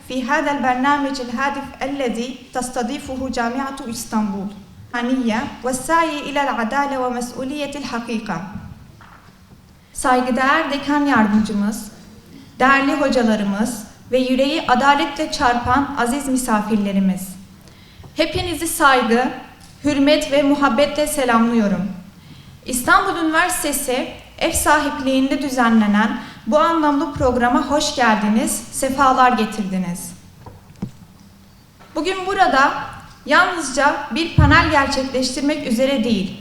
في هذا البرنامج الهادف الذي تستضيفه جامعة إسطنبول النية والسعي إلى العدالة ومسؤولية الحقيقة. Saygıdeğer dekan yardımcımız, değerli hocalarımız ve yüreği adaletle çarpan aziz misafirlerimiz. Hepinizi saygı, hürmet ve muhabbetle selamlıyorum. İstanbul Üniversitesi ev sahipliğinde düzenlenen bu anlamlı programa hoş geldiniz, sefalar getirdiniz. Bugün burada yalnızca bir panel gerçekleştirmek üzere değil,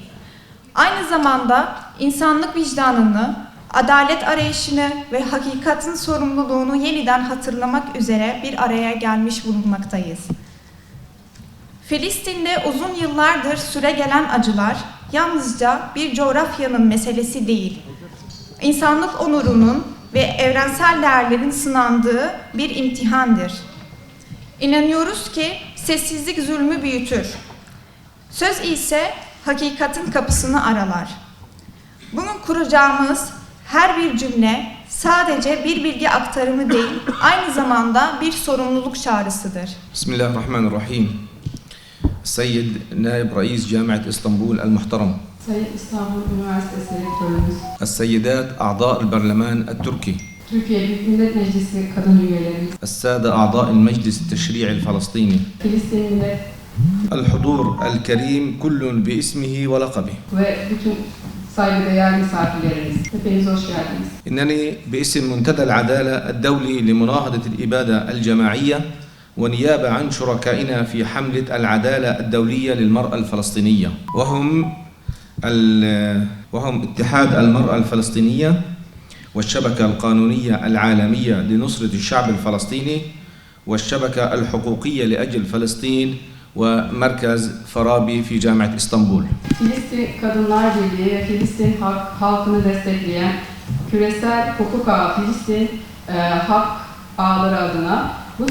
aynı zamanda insanlık vicdanını, adalet arayışını ve hakikatin sorumluluğunu yeniden hatırlamak üzere bir araya gelmiş bulunmaktayız. Filistin'de uzun yıllardır süregelen acılar yalnızca bir coğrafyanın meselesi değil, insanlık onurunun ve evrensel değerlerin sınandığı bir imtihandır. İnanıyoruz ki sessizlik zulmü büyütür. Söz ise hakikatin kapısını aralar. Bugün kuracağımız her bir cümle sadece bir bilgi aktarımı değil, aynı zamanda bir sorumluluk çağrısıdır. Bismillahirrahmanirrahim. Seyyid Naib Reis Camiat İstanbul el-Muhtaram. Sayın İstanbul Üniversitesi Rektörümüz, السيدات أعضاء البرلمان التركي، Türkiye Büyük Millet Meclisi kadın üyelerimiz, السادة أعضاء المجلس التشريعي الفلسطيني، Filistin Millet الحضور الكريم كل باسمه ولقبه. ve bütün saygıdeğer misafirlerimiz. Hepiniz hoş geldiniz. إنني باسم منتدى العدالة الدولي لمناهضة الإبادة الجماعية ونيابة عن شركائنا في حملة العدالة الدولية للمرأة الفلسطينية وهم اتحاد المرأة الفلسطينية والشبكة القانونية العالمية لنصرة الشعب الفلسطيني والشبكة الحقوقية لأجل فلسطين ومركز فرابي في جامعة إسطنبول. Filistin Kadınlar Birliği ve Filistin halkını destekleyen Küresel Hukuk Ağı Filistin Hak Ağları adına bu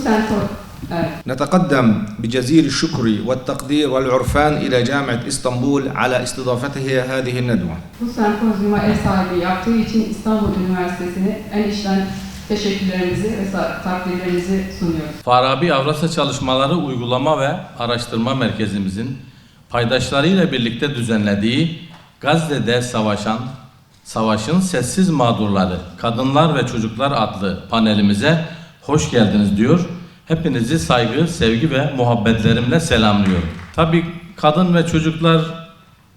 نتقدم بجزيل الشكر والتقدير والعرفان إلى جامعة إسطنبول على استضافته هذه الندوة. Bu sempozyuma ev sahipliği yaptığı için İstanbul Üniversitesi'ne en içten teşekkürlerimizi ve takdirlerimizi sunuyoruz. Farabi Avrasya Çalışmaları Uygulama ve Araştırma Merkezimizin paydaşlarıyla birlikte düzenlediği Gazze'de Savaşın Sessiz Mağdurları, Kadınlar ve Çocuklar adlı panelimize hoş geldiniz diyor. Hepinizi saygı, sevgi ve muhabbetlerimle selamlıyorum. Tabii kadın ve çocuklar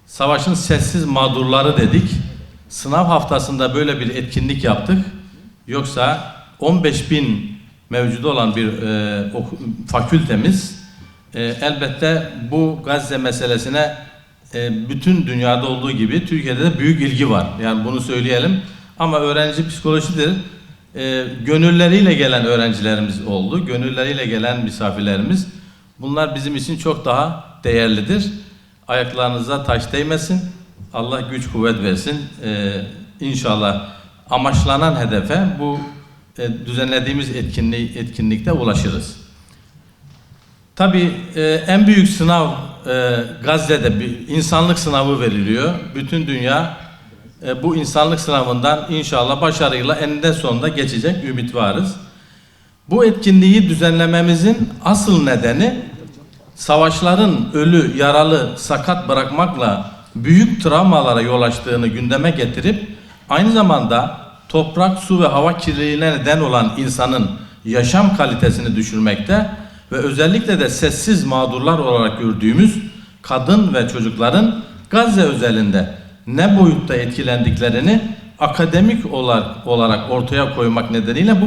savaşın sessiz mağdurları dedik. Sınav haftasında böyle bir etkinlik yaptık. Yoksa 15.000 mevcudu olan bir fakültemiz elbette bu Gazze meselesine bütün dünyada olduğu gibi Türkiye'de de büyük ilgi var. Yani bunu söyleyelim. Ama öğrenci psikolojisidir. Gönülleriyle gelen öğrencilerimiz oldu. Gönülleriyle gelen misafirlerimiz. Bunlar bizim için çok daha değerlidir. Ayaklarınıza taş değmesin. Allah güç kuvvet versin. İnşallah amaçlanan hedefe bu düzenlediğimiz etkinlikte ulaşırız. Tabii en büyük sınav Gazze'de bir insanlık sınavı veriliyor. Bütün dünya bu insanlık sınavından inşallah başarıyla eninde sonunda geçecek ümit varız. Bu etkinliği düzenlememizin asıl nedeni savaşların ölü, yaralı, sakat bırakmakla büyük travmalara yol açtığını gündeme getirip aynı zamanda toprak, su ve hava kirliliğine neden olan insanın yaşam kalitesini düşürmekte ve özellikle de sessiz mağdurlar olarak gördüğümüz kadın ve çocukların Gazze özelinde ne boyutta etkilendiklerini akademik olarak ortaya koymak nedeniyle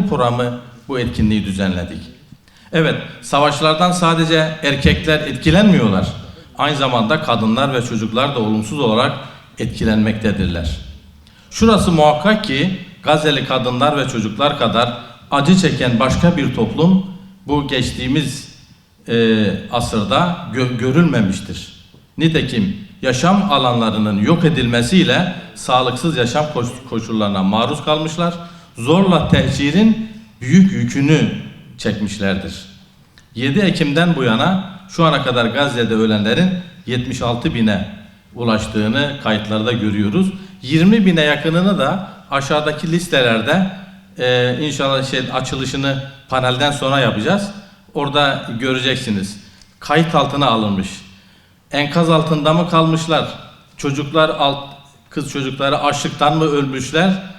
bu etkinliği düzenledik. Evet, savaşlardan sadece erkekler etkilenmiyorlar. Aynı zamanda kadınlar ve çocuklar da olumsuz olarak etkilenmektedirler. Şurası muhakkak ki Gazze'li kadınlar ve çocuklar kadar acı çeken başka bir toplum bu geçtiğimiz asırda görülmemiştir. Nitekim yaşam alanlarının yok edilmesiyle sağlıksız yaşam koşullarına maruz kalmışlar, zorla tehcirin büyük yükünü çekmişlerdir. 7 Ekim'den bu yana şu ana kadar Gazze'de ölenlerin 76 bine ulaştığını kayıtlarda görüyoruz. 20 bine yakınını da aşağıdaki listelerde inşallah açılışını panelden sonra yapacağız. Orada göreceksiniz. Kayıt altına alınmış. Enkaz altında mı kalmışlar? Kız çocukları açlıktan mı ölmüşler?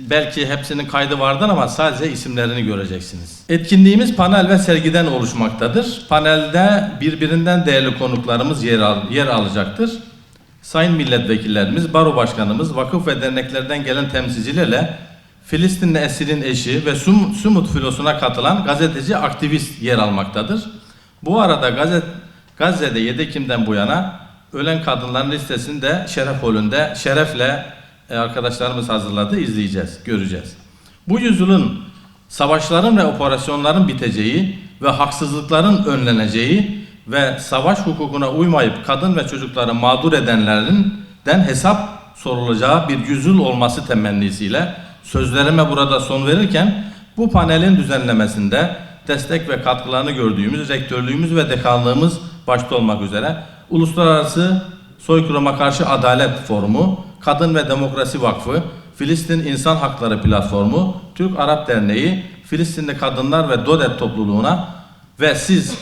Belki hepsinin kaydı vardır ama sadece isimlerini göreceksiniz. Etkinliğimiz panel ve sergiden oluşmaktadır. Panelde birbirinden değerli konuklarımız yer alacaktır. Sayın milletvekillerimiz, baro başkanımız, vakıf ve derneklerden gelen temsilcilerle Filistinli esirin eşi ve Sumut filosuna katılan gazeteci aktivist yer almaktadır. Bu arada Gazze'de 7 Ekim'den bu yana ölen kadınların listesini de Şeref Holu'nda şerefle arkadaşlarımız hazırladı, izleyeceğiz, göreceğiz. Bu yüzyılın savaşların ve operasyonların biteceği ve haksızlıkların önleneceği ve savaş hukukuna uymayıp kadın ve çocukları mağdur edenlerden hesap sorulacağı bir yüzyıl olması temennisiyle sözlerime burada son verirken bu panelin düzenlemesinde destek ve katkılarını gördüğümüz rektörlüğümüz ve dekanlığımız başta olmak üzere Uluslararası Soykırıma Karşı Adalet Forumu, Kadın ve Demokrasi Vakfı, Filistin İnsan Hakları Platformu, Türk Arap Derneği, Filistinli Kadınlar ve DODET topluluğuna ve siz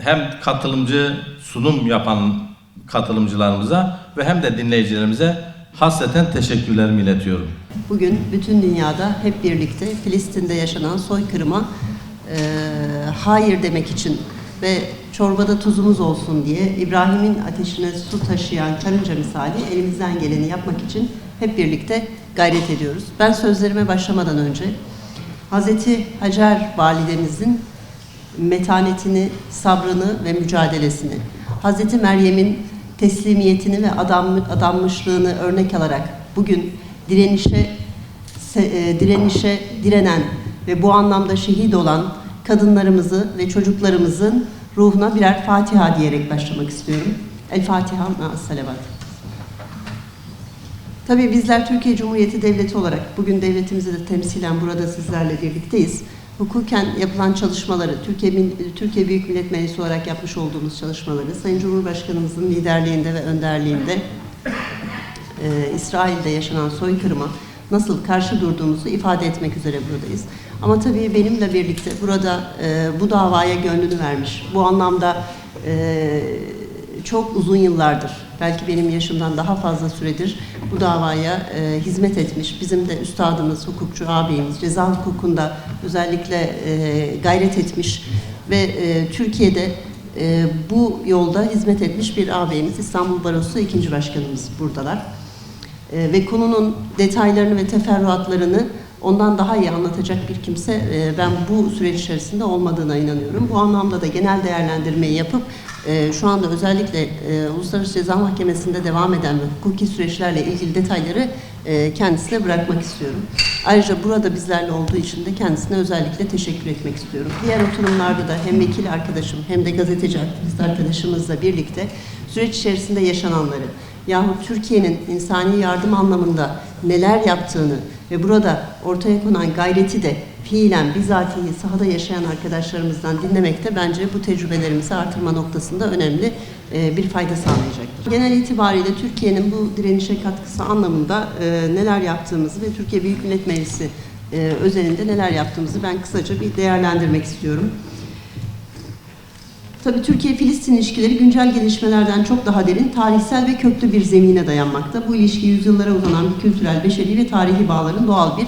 hem katılımcı sunum yapan katılımcılarımıza ve hem de dinleyicilerimize hasreten teşekkürlerimi iletiyorum. Bugün bütün dünyada hep birlikte Filistin'de yaşanan soykırıma hayır demek için ve çorbada tuzumuz olsun diye İbrahim'in ateşine su taşıyan karınca misali elimizden geleni yapmak için hep birlikte gayret ediyoruz. Ben sözlerime başlamadan önce Hazreti Hacer validemizin metanetini, sabrını ve mücadelesini, Hazreti Meryem'in teslimiyetini ve adanmışlığını örnek alarak bugün direnişe direnen ve bu anlamda şehit olan kadınlarımızı ve çocuklarımızın ruhuna birer Fatiha diyerek başlamak istiyorum. El Fatiha ma'as-salavat. Tabii bizler Türkiye Cumhuriyeti Devleti olarak bugün devletimizi de temsilen burada sizlerle birlikteyiz. Hukuken yapılan çalışmaları, Türkiye Büyük Millet Meclisi olarak yapmış olduğumuz çalışmaları, Sayın Cumhurbaşkanımızın liderliğinde ve önderliğinde İsrail'de yaşanan soykırıma nasıl karşı durduğumuzu ifade etmek üzere buradayız. Ama tabii benimle birlikte burada bu davaya gönlünü vermiş, bu anlamda çok uzun yıllardır, belki benim yaşımdan daha fazla süredir bu davaya hizmet etmiş, bizim de üstadımız, hukukçu ağabeyimiz, ceza hukukunda özellikle gayret etmiş ve Türkiye'de bu yolda hizmet etmiş bir ağabeyimiz, İstanbul Barosu 2. Başkanımız buradalar. Ve konunun detaylarını ve teferruatlarını ondan daha iyi anlatacak bir kimse ben bu süreç içerisinde olmadığına inanıyorum. Bu anlamda da genel değerlendirmeyi yapıp şu anda özellikle Uluslararası Ceza Mahkemesi'nde devam eden ve hukuki süreçlerle ilgili detayları kendisine bırakmak istiyorum. Ayrıca burada bizlerle olduğu için de kendisine özellikle teşekkür etmek istiyorum. Diğer oturumlarda da hem vekil arkadaşım hem de gazeteci aktivist arkadaşımızla birlikte süreç içerisinde yaşananları yahut Türkiye'nin insani yardım anlamında neler yaptığını ve burada ortaya konan gayreti de fiilen bizatihi sahada yaşayan arkadaşlarımızdan dinlemek de bence bu tecrübelerimizi artırma noktasında önemli bir fayda sağlayacaktır. Genel itibariyle Türkiye'nin bu direnişe katkısı anlamında neler yaptığımızı ve Türkiye Büyük Millet Meclisi özelinde neler yaptığımızı ben kısaca bir değerlendirmek istiyorum. Tabii Türkiye-Filistin ilişkileri güncel gelişmelerden çok daha derin, tarihsel ve köklü bir zemine dayanmakta. Bu ilişki yüzyıllara uzanan bir kültürel, beşeri ve tarihi bağların doğal bir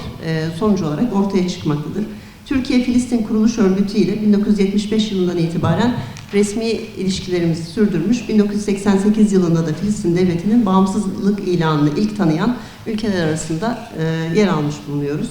sonucu olarak ortaya çıkmaktadır. Türkiye-Filistin Kuruluş Örgütü ile 1975 yılından itibaren resmi ilişkilerimizi sürdürmüş, 1988 yılında da Filistin Devleti'nin bağımsızlık ilanını ilk tanıyan ülkeler arasında yer almış bulunuyoruz.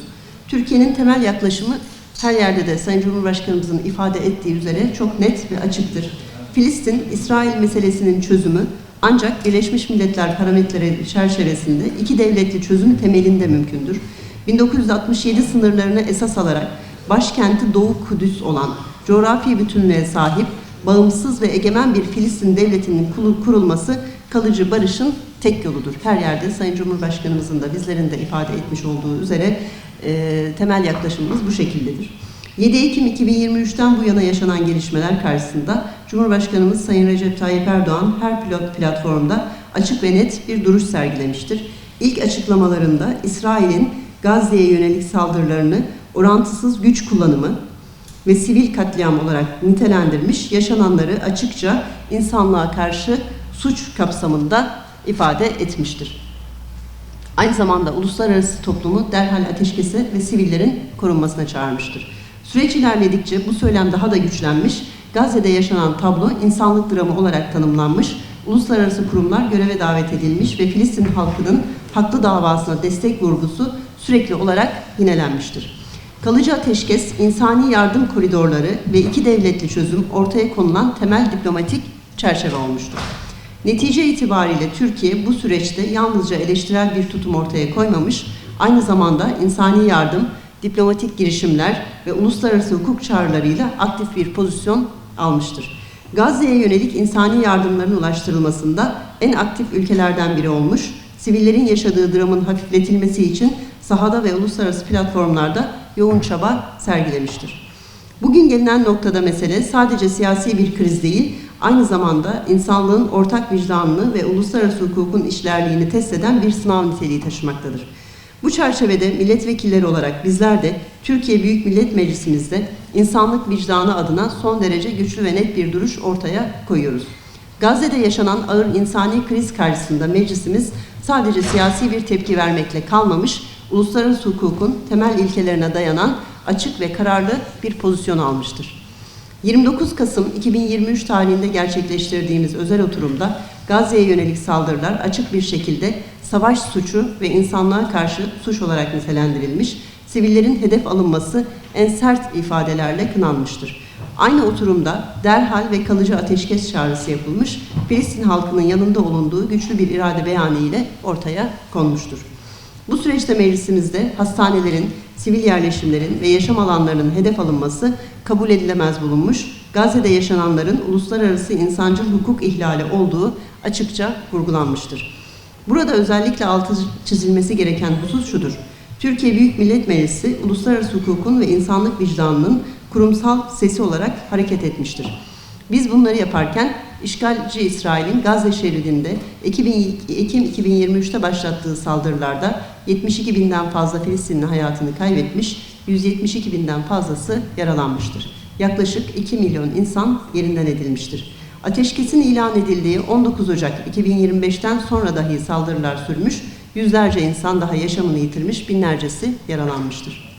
Türkiye'nin temel yaklaşımı her yerde de Sayın Cumhurbaşkanımızın ifade ettiği üzere çok net ve açıktır. Filistin-İsrail meselesinin çözümü ancak Birleşmiş Milletler parametreleri çerçevesinde iki devletli çözüm temelinde mümkündür. 1967 sınırlarını esas alarak başkenti Doğu Kudüs olan coğrafi bütünlüğe sahip, bağımsız ve egemen bir Filistin devletinin kurulması kalıcı barışın tek yoludur. Her yerde Sayın Cumhurbaşkanımızın da bizlerin de ifade etmiş olduğu üzere temel yaklaşımımız bu şekildedir. 7 Ekim 2023'ten bu yana yaşanan gelişmeler karşısında Cumhurbaşkanımız Sayın Recep Tayyip Erdoğan her platformda açık ve net bir duruş sergilemiştir. İlk açıklamalarında İsrail'in Gazze'ye yönelik saldırılarını orantısız güç kullanımı ve sivil katliam olarak nitelendirmiş, yaşananları açıkça insanlığa karşı suç kapsamında ifade etmiştir. Aynı zamanda uluslararası toplumu derhal ateşkese ve sivillerin korunmasına çağırmıştır. Süreç ilerledikçe bu söylem daha da güçlenmiş, Gazze'de yaşanan tablo insanlık dramı olarak tanımlanmış, uluslararası kurumlar göreve davet edilmiş ve Filistin halkının haklı davasına destek vurgusu sürekli olarak yinelenmiştir. Kalıcı ateşkes, insani yardım koridorları ve iki devletli çözüm ortaya konulan temel diplomatik çerçeve olmuştur. Netice itibariyle Türkiye bu süreçte yalnızca eleştirel bir tutum ortaya koymamış, aynı zamanda insani yardım, diplomatik girişimler ve uluslararası hukuk çağrılarıyla aktif bir pozisyon almıştır. Gazze'ye yönelik insani yardımların ulaştırılmasında en aktif ülkelerden biri olmuş, sivillerin yaşadığı dramın hafifletilmesi için sahada ve uluslararası platformlarda yoğun çaba sergilemiştir. Bugün gelinen noktada mesele sadece siyasi bir kriz değil, aynı zamanda insanlığın ortak vicdanını ve uluslararası hukukun işlerliğini test eden bir sınav niteliği taşımaktadır. Bu çerçevede milletvekilleri olarak bizler de Türkiye Büyük Millet Meclisimizde insanlık vicdanı adına son derece güçlü ve net bir duruş ortaya koyuyoruz. Gazze'de yaşanan ağır insani kriz karşısında meclisimiz sadece siyasi bir tepki vermekle kalmamış, uluslararası hukukun temel ilkelerine dayanan açık ve kararlı bir pozisyon almıştır. 29 Kasım 2023 tarihinde gerçekleştirdiğimiz özel oturumda Gazze'ye yönelik saldırılar açık bir şekilde savaş suçu ve insanlığa karşı suç olarak nitelendirilmiş, sivillerin hedef alınması en sert ifadelerle kınanmıştır. Aynı oturumda derhal ve kalıcı ateşkes çağrısı yapılmış, Filistin halkının yanında olunduğu güçlü bir irade beyanı ile ortaya konmuştur. Bu süreçte meclisimizde hastanelerin, sivil yerleşimlerin ve yaşam alanlarının hedef alınması kabul edilemez bulunmuş, Gazze'de yaşananların uluslararası insancıl hukuk ihlali olduğu açıkça vurgulanmıştır. Burada özellikle altı çizilmesi gereken husus şudur: Türkiye Büyük Millet Meclisi, uluslararası hukukun ve insanlık vicdanının kurumsal sesi olarak hareket etmiştir. Biz bunları yaparken işgalci İsrail'in Gazze şeridinde Ekim 2023'te başlattığı saldırılarda 72 binden fazla Filistinli hayatını kaybetmiş, 172 binden fazlası yaralanmıştır. Yaklaşık 2 milyon insan yerinden edilmiştir. Ateşkesin ilan edildiği 19 Ocak 2025'ten sonra dahi saldırılar sürmüş, yüzlerce insan daha yaşamını yitirmiş, binlercesi yaralanmıştır.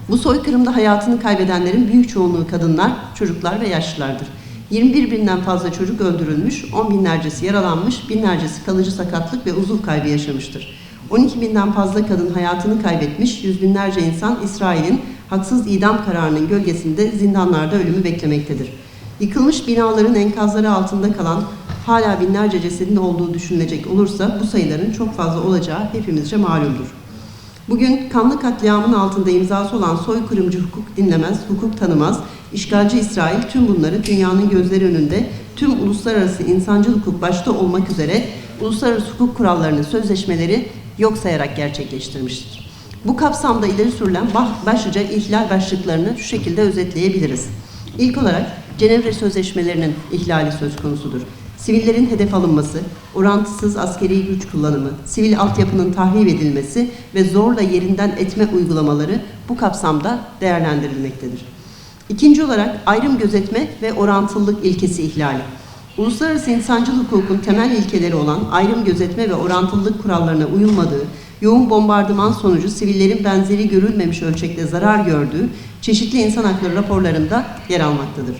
Bu soykırımda hayatını kaybedenlerin büyük çoğunluğu kadınlar, çocuklar ve yaşlılardır. 21 binden fazla çocuk öldürülmüş, 10 binlercesi yaralanmış, binlercesi kalıcı sakatlık ve uzuv kaybı yaşamıştır. 12 binden fazla kadın hayatını kaybetmiş, yüz binlerce insan İsrail'in haksız idam kararının gölgesinde zindanlarda ölümü beklemektedir. Yıkılmış binaların enkazları altında kalan hala binlerce cesedin olduğu düşünülecek olursa bu sayıların çok fazla olacağı hepimizce malumdur. Bugün kanlı katliamın altında imzası olan soykırımcı hukuk dinlemez, hukuk tanımaz, işgalci İsrail tüm bunları dünyanın gözleri önünde tüm uluslararası insancıl hukuk başta olmak üzere uluslararası hukuk kurallarının sözleşmeleri yok sayarak gerçekleştirmiştir. Bu kapsamda ileri sürülen başlıca ihlal başlıklarını şu şekilde özetleyebiliriz. İlk olarak Cenevre Sözleşmelerinin ihlali söz konusudur. Sivillerin hedef alınması, orantısız askeri güç kullanımı, sivil altyapının tahrip edilmesi ve zorla yerinden etme uygulamaları bu kapsamda değerlendirilmektedir. İkinci olarak ayrım gözetme ve orantılılık ilkesi ihlali. Uluslararası insancıl hukukun temel ilkeleri olan ayrım gözetme ve orantılılık kurallarına uyulmadığı, yoğun bombardıman sonucu sivillerin benzeri görülmemiş ölçekte zarar gördüğü çeşitli insan hakları raporlarında yer almaktadır.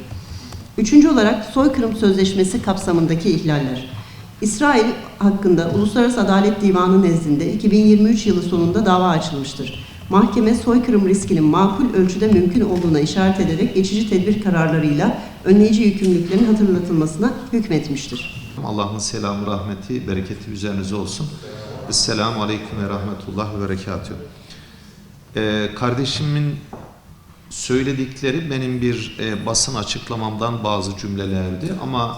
Üçüncü olarak soykırım sözleşmesi kapsamındaki ihlaller. İsrail hakkında Uluslararası Adalet Divanı nezdinde 2023 yılı sonunda dava açılmıştır. Mahkeme soykırım riskinin makul ölçüde mümkün olduğuna işaret ederek geçici tedbir kararlarıyla önleyici yükümlülüklerin hatırlatılmasına hükmetmiştir. Allah'ın selamı, rahmeti, bereketi üzerinize olsun. Esselamu Aleyküm ve Rahmetullah ve Berekatühü. Kardeşimin söyledikleri benim bir basın açıklamamdan bazı cümlelerdi ama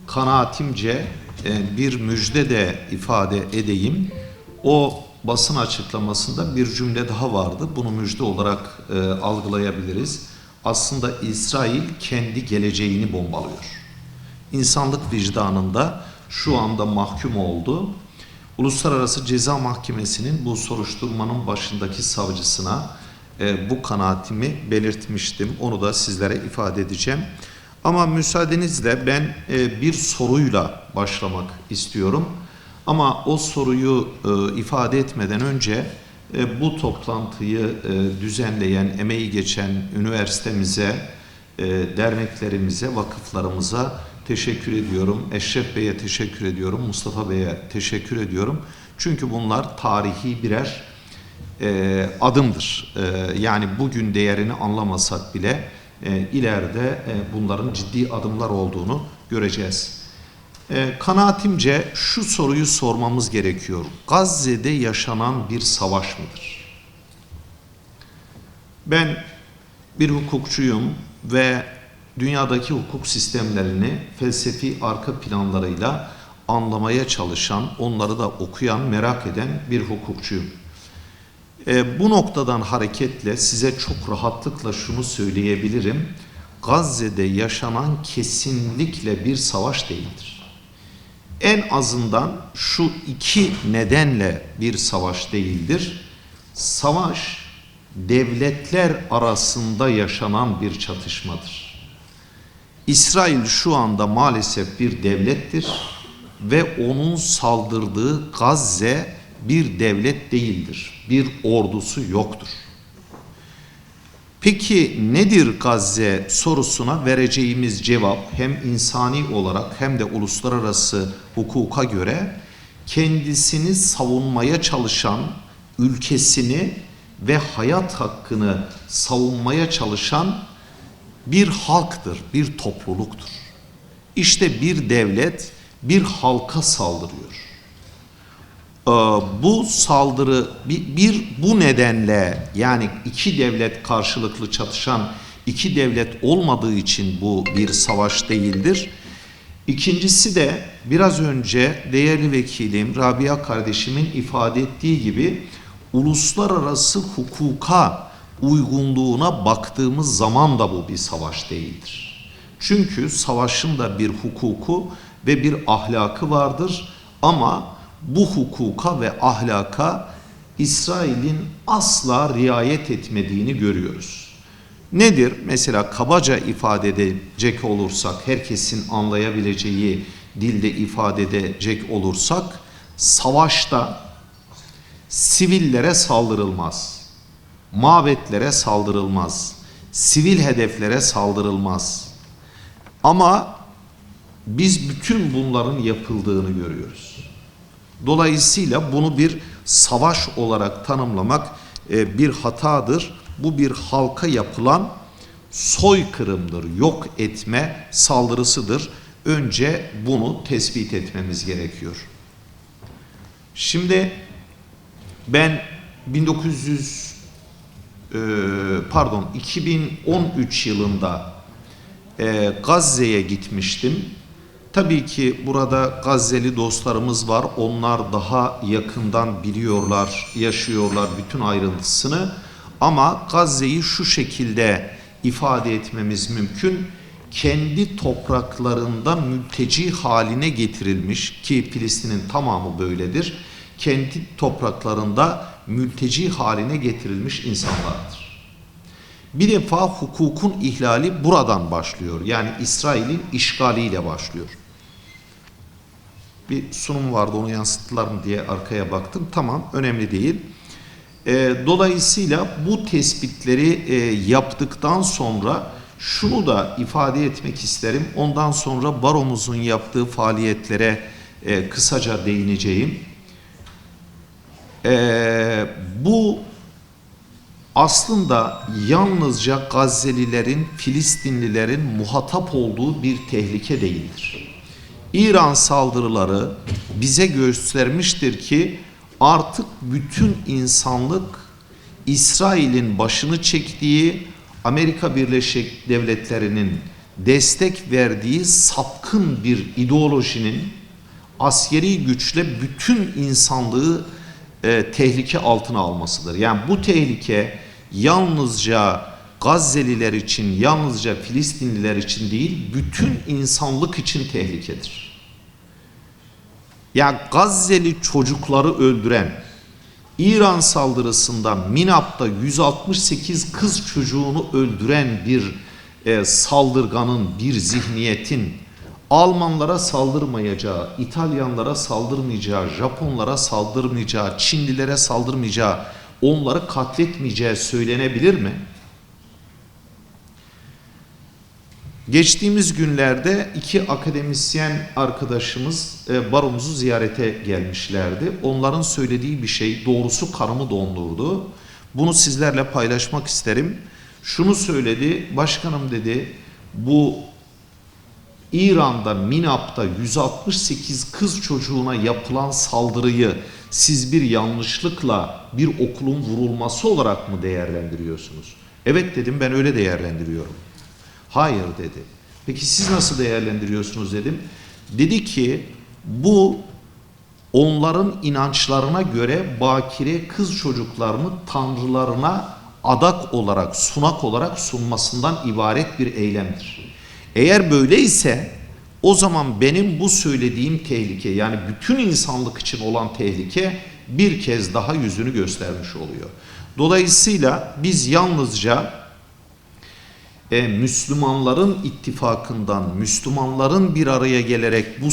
kanaatimce bir müjde de ifade edeyim. O basın açıklamasında bir cümle daha vardı. Bunu müjde olarak algılayabiliriz. Aslında İsrail kendi geleceğini bombalıyor. İnsanlık vicdanında şu anda mahkum oldu. Uluslararası Ceza Mahkemesi'nin bu soruşturmanın başındaki savcısına bu kanaatimi belirtmiştim. Onu da sizlere ifade edeceğim. Ama müsaadenizle ben bir soruyla başlamak istiyorum. Ama o soruyu ifade etmeden önce bu toplantıyı düzenleyen, emeği geçen üniversitemize, derneklerimize, vakıflarımıza teşekkür ediyorum. Eşref Bey'e teşekkür ediyorum. Mustafa Bey'e teşekkür ediyorum. Çünkü bunlar tarihi birer adımdır. Yani bugün değerini anlamasak bile ileride bunların ciddi adımlar olduğunu göreceğiz. Kanaatimce şu soruyu sormamız gerekiyor. Gazze'de yaşanan bir savaş mıdır? Ben bir hukukçuyum ve dünyadaki hukuk sistemlerini felsefi arka planlarıyla anlamaya çalışan, onları da okuyan, merak eden bir hukukçuyum. Bu noktadan hareketle size çok rahatlıkla şunu söyleyebilirim. Gazze'de yaşanan kesinlikle bir savaş değildir. En azından şu iki nedenle bir savaş değildir. Savaş, devletler arasında yaşanan bir çatışmadır. İsrail şu anda maalesef bir devlettir ve onun saldırdığı Gazze bir devlet değildir. Bir ordusu yoktur. Peki nedir Gazze sorusuna vereceğimiz cevap hem insani olarak hem de uluslararası hukuka göre kendisini savunmaya çalışan, ülkesini ve hayat hakkını savunmaya çalışan bir halktır, bir topluluktur. İşte bir devlet bir halka saldırıyor. Bu saldırı bu nedenle, yani iki devlet karşılıklı çatışan iki devlet olmadığı için bu bir savaş değildir. İkincisi de biraz önce değerli vekilim Rabia kardeşimin ifade ettiği gibi uluslararası hukuka uygunluğuna baktığımız zaman da bu bir savaş değildir. Çünkü savaşın da bir hukuku ve bir ahlakı vardır ama bu hukuka ve ahlaka İsrail'in asla riayet etmediğini görüyoruz. Nedir? Mesela kabaca ifade edecek olursak, herkesin anlayabileceği dilde ifade edecek olursak, savaşta sivillere saldırılmaz, mabetlere saldırılmaz, sivil hedeflere saldırılmaz. Ama biz bütün bunların yapıldığını görüyoruz. Dolayısıyla bunu bir savaş olarak tanımlamak bir hatadır. Bu bir halka yapılan soykırımdır, yok etme saldırısıdır. Önce bunu tespit etmemiz gerekiyor. Şimdi ben 2013 yılında Gazze'ye gitmiştim. Tabii ki burada Gazze'li dostlarımız var. Onlar daha yakından biliyorlar, yaşıyorlar bütün ayrıntısını. Ama Gazze'yi şu şekilde ifade etmemiz mümkün. Kendi topraklarında mülteci haline getirilmiş ki Filistin'in tamamı böyledir. Kendi topraklarında mülteci haline getirilmiş insanlardır. Bir defa hukukun ihlali buradan başlıyor. Yani İsrail'in işgaliyle başlıyor. Bir sunum vardı, onu yansıttılar mı diye arkaya baktım. Tamam, önemli değil. Dolayısıyla bu tespitleri yaptıktan sonra şunu da ifade etmek isterim. Ondan sonra baromuzun yaptığı faaliyetlere kısaca değineceğim. Bu aslında yalnızca Gazze'lilerin, Filistinlilerin muhatap olduğu bir tehlike değildir. İran saldırıları bize göstermiştir ki artık bütün insanlık İsrail'in başını çektiği, Amerika Birleşik Devletleri'nin destek verdiği sapkın bir ideolojinin askeri güçle bütün insanlığı tehlike altına almasıdır. Yani bu tehlike yalnızca Gazze'liler için, yalnızca Filistinliler için değil, bütün insanlık için tehlikedir. Yani Gazze'li çocukları öldüren, İran saldırısında Minab'da 168 kız çocuğunu öldüren bir saldırganın, bir zihniyetin Almanlara saldırmayacağı, İtalyanlara saldırmayacağı, Japonlara saldırmayacağı, Çinlilere saldırmayacağı, onları katletmeyeceği söylenebilir mi? Geçtiğimiz günlerde iki akademisyen arkadaşımız baromuzu ziyarete gelmişlerdi. Onların söylediği bir şey doğrusu kanımı dondurdu. Bunu sizlerle paylaşmak isterim. Şunu söyledi, başkanım dedi, bu İran'da Minab'da 168 kız çocuğuna yapılan saldırıyı siz bir yanlışlıkla bir okulun vurulması olarak mı değerlendiriyorsunuz? Evet dedim, ben öyle değerlendiriyorum. Hayır dedi. Peki siz nasıl değerlendiriyorsunuz dedim. Dedi ki bu onların inançlarına göre bakire kız çocuklarını tanrılarına adak olarak, sunak olarak sunmasından ibaret bir eylemdir. Eğer böyleyse o zaman benim bu söylediğim tehlike, yani bütün insanlık için olan tehlike bir kez daha yüzünü göstermiş oluyor. Dolayısıyla biz yalnızca Müslümanların ittifakından, Müslümanların bir araya gelerek bu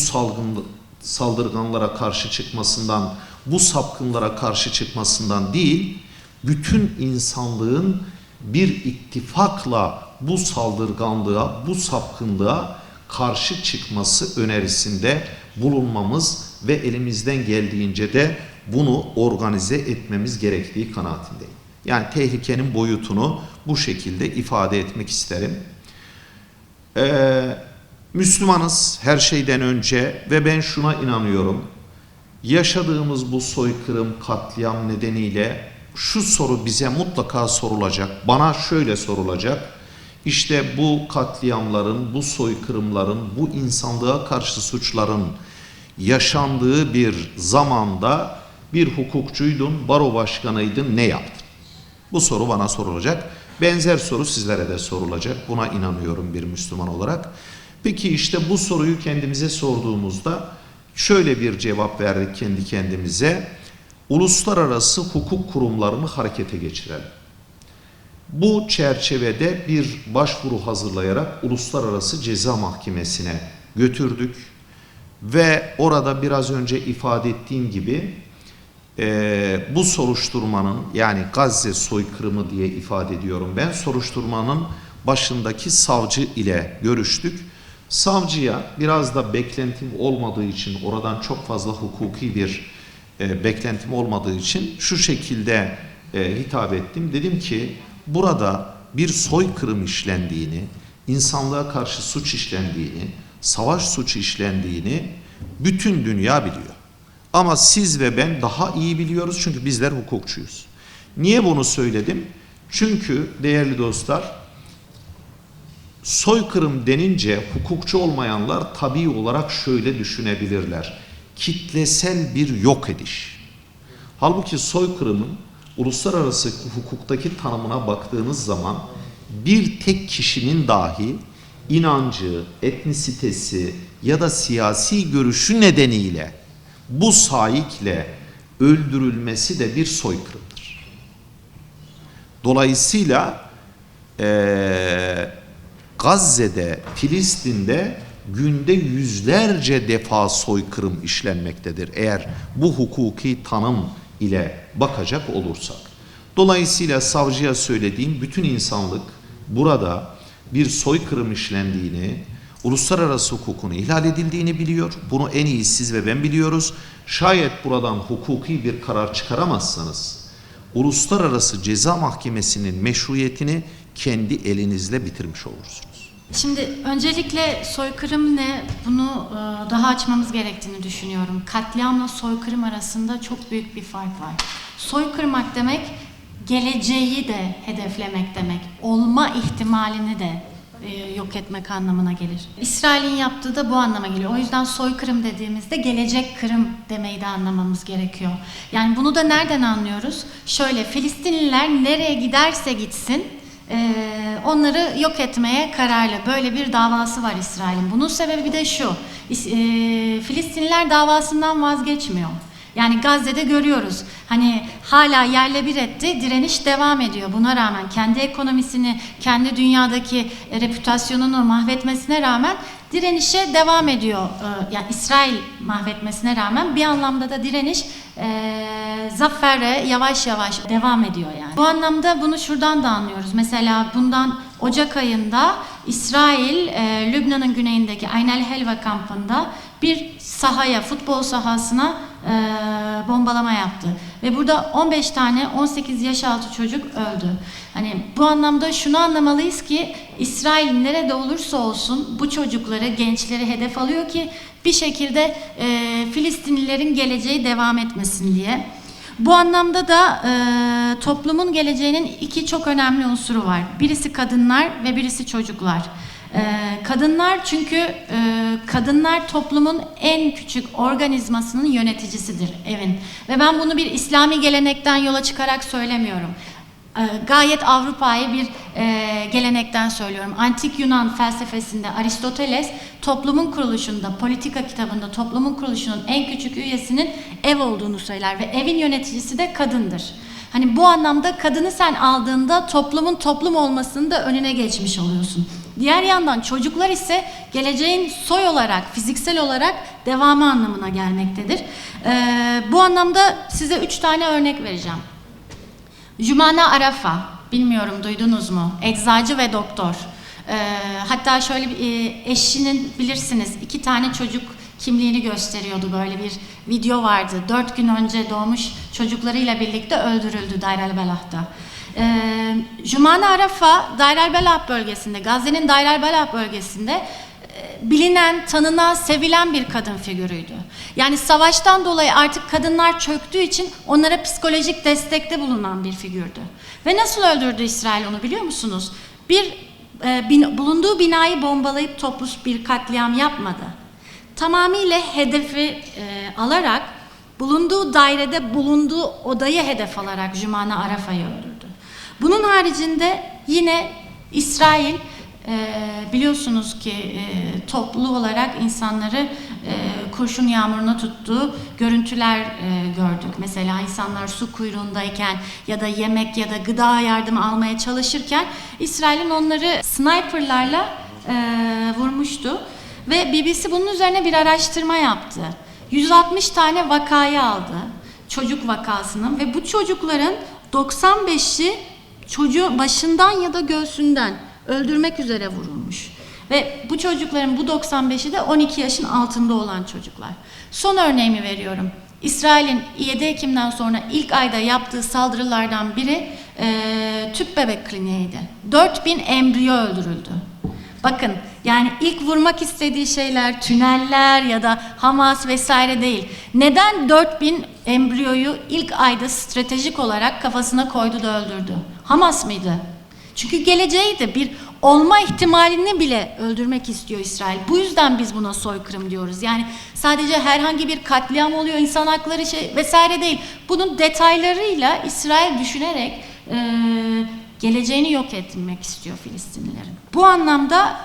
saldırganlara karşı çıkmasından, bu sapkınlara karşı çıkmasından değil, bütün insanlığın bir ittifakla bu saldırganlığa, bu sapkınlığa karşı çıkması önerisinde bulunmamız ve elimizden geldiğince de bunu organize etmemiz gerektiği kanaatindeyim. Yani tehlikenin boyutunu bu şekilde ifade etmek isterim. Müslümanız her şeyden önce ve ben şuna inanıyorum. Yaşadığımız bu soykırım, katliam nedeniyle şu soru bize mutlaka sorulacak. Bana şöyle sorulacak. İşte bu katliamların, bu soykırımların, bu insanlığa karşı suçların yaşandığı bir zamanda bir hukukçuydun, baro başkanıydın, ne yaptın? Bu soru bana sorulacak. Benzer soru sizlere de sorulacak. Buna inanıyorum bir Müslüman olarak. Peki işte bu soruyu kendimize sorduğumuzda şöyle bir cevap verdik kendi kendimize. Uluslararası hukuk kurumlarını harekete geçirelim. Bu çerçevede bir başvuru hazırlayarak Uluslararası Ceza Mahkemesi'ne götürdük. Ve orada biraz önce ifade ettiğim gibi bu soruşturmanın, yani Gazze soykırımı diye ifade ediyorum ben, soruşturmanın başındaki savcı ile görüştük. Savcıya biraz da beklentim olmadığı için, oradan çok fazla hukuki bir beklentim olmadığı için şu şekilde hitap ettim. Dedim ki burada bir soykırım işlendiğini, insanlığa karşı suç işlendiğini, savaş suçu işlendiğini bütün dünya biliyor. Ama siz ve ben daha iyi biliyoruz çünkü bizler hukukçuyuz. Niye bunu söyledim? Çünkü değerli dostlar, soykırım denince hukukçu olmayanlar tabii olarak şöyle düşünebilirler. Kitlesel bir yok ediş. Halbuki soykırımın uluslararası hukuktaki tanımına baktığınız zaman bir tek kişinin dahi inancı, etnisitesi ya da siyasi görüşü nedeniyle bu sahikle öldürülmesi de bir soykırımdır. Dolayısıyla Gazze'de, Filistin'de günde yüzlerce defa soykırım işlenmektedir eğer bu hukuki tanım ile bakacak olursak. Dolayısıyla savcıya söylediğim bütün insanlık burada bir soykırım işlendiğini, uluslararası hukukun ihlal edildiğini biliyor. Bunu en iyi siz ve ben biliyoruz. Şayet buradan hukuki bir karar çıkaramazsanız, Uluslararası Ceza Mahkemesi'nin meşruiyetini kendi elinizle bitirmiş olursunuz. Şimdi öncelikle soykırım ne? Bunu daha açmamız gerektiğini düşünüyorum. Katliamla soykırım arasında çok büyük bir fark var. Soykırmak demek geleceği de hedeflemek demek. Olma ihtimalini de yok etmek anlamına gelir. İsrail'in yaptığı da bu anlama geliyor. O yüzden soykırım dediğimizde gelecek kırım demeyi de anlamamız gerekiyor. Yani bunu da nereden anlıyoruz? Şöyle, Filistinliler nereye giderse gitsin onları yok etmeye kararlı. Böyle bir davası var İsrail'in. Bunun sebebi de şu: Filistinliler davasından vazgeçmiyor. Yani Gazze'de görüyoruz. Hani hala yerle bir etti, direniş devam ediyor. Buna rağmen kendi ekonomisini, kendi dünyadaki reputasyonunu mahvetmesine rağmen direnişe devam ediyor. Yani İsrail mahvetmesine rağmen bir anlamda da direniş zafere yavaş yavaş devam ediyor yani. Bu anlamda bunu şuradan da anlıyoruz. Mesela bundan Ocak ayında İsrail, Lübnan'ın güneyindeki Ayn el-Helva kampında bir sahaya, futbol sahasına bombalama yaptı. Ve burada 15 tane 18 yaş altı çocuk öldü. Hani bu anlamda şunu anlamalıyız ki İsrail nerede olursa olsun bu çocukları, gençleri hedef alıyor ki bir şekilde Filistinlilerin geleceği devam etmesin diye. Bu anlamda da toplumun geleceğinin iki çok önemli unsuru var. Birisi kadınlar ve birisi çocuklar. Kadınlar çünkü kadınlar toplumun en küçük organizmasının yöneticisidir, evin. Ve ben bunu bir İslami gelenekten yola çıkarak söylemiyorum. Gayet Avrupa'yı bir gelenekten söylüyorum. Antik Yunan felsefesinde Aristoteles toplumun kuruluşunda, politika kitabında toplumun kuruluşunun en küçük üyesinin ev olduğunu söyler ve evin yöneticisi de kadındır. Hani bu anlamda kadını sen aldığında toplumun toplum olmasının da önüne geçmiş oluyorsun. Diğer yandan çocuklar ise geleceğin soy olarak, fiziksel olarak devamı anlamına gelmektedir. Bu anlamda size 3 tane örnek vereceğim. Jumana Arafa, bilmiyorum duydunuz mu? Eczacı ve doktor. Hatta şöyle bir eşinin bilirsiniz 2 tane çocuk kimliğini gösteriyordu, böyle bir video vardı. 4 gün önce doğmuş çocuklarıyla birlikte öldürüldü Deir el-Belah'ta. Jumana Arafa, Deir el-Belah bölgesinde, Gazze'nin Deir el-Belah bölgesinde bilinen, tanınan, sevilen bir kadın figürüydü. Yani savaştan dolayı artık kadınlar çöktüğü için onlara psikolojik destekte bulunan bir figürdü. Ve nasıl öldürdü İsrail onu biliyor musunuz? Bulunduğu binayı bombalayıp toplu bir katliam yapmadı. Tamamıyla hedefi alarak, bulunduğu dairede bulunduğu odayı hedef alarak Jumana Arafa'yı öldürdü. Bunun haricinde yine İsrail biliyorsunuz ki toplu olarak insanları kurşun yağmuruna tuttuğu görüntüler gördük. Mesela insanlar su kuyruğundayken ya da yemek ya da gıda yardımı almaya çalışırken İsrail'in onları sniperlarla vurmuştu. Ve BBC bunun üzerine bir araştırma yaptı. 160 tane vakayı aldı, çocuk vakasının, ve bu çocukların 95'i çocuğu başından ya da göğsünden öldürmek üzere vurulmuş. Ve bu çocukların bu 95'i de 12 yaşın altında olan çocuklar. Son örneğimi veriyorum. İsrail'in 7 Ekim'den sonra ilk ayda yaptığı saldırılardan biri tüp bebek kliniğiydi. 4000 embriyo öldürüldü. Bakın, yani ilk vurmak istediği şeyler tüneller ya da Hamas vesaire değil. Neden 4000 embriyoyu ilk ayda stratejik olarak kafasına koydu da öldürdü? Hamas mıydı? Çünkü geleceğiydi, bir olma ihtimalini bile öldürmek istiyor İsrail. Bu yüzden biz buna soykırım diyoruz. Yani sadece herhangi bir katliam oluyor, insan hakları vesaire değil. Bunun detaylarıyla İsrail düşünerek geleceğini yok etmek istiyor Filistinlilerin. Bu anlamda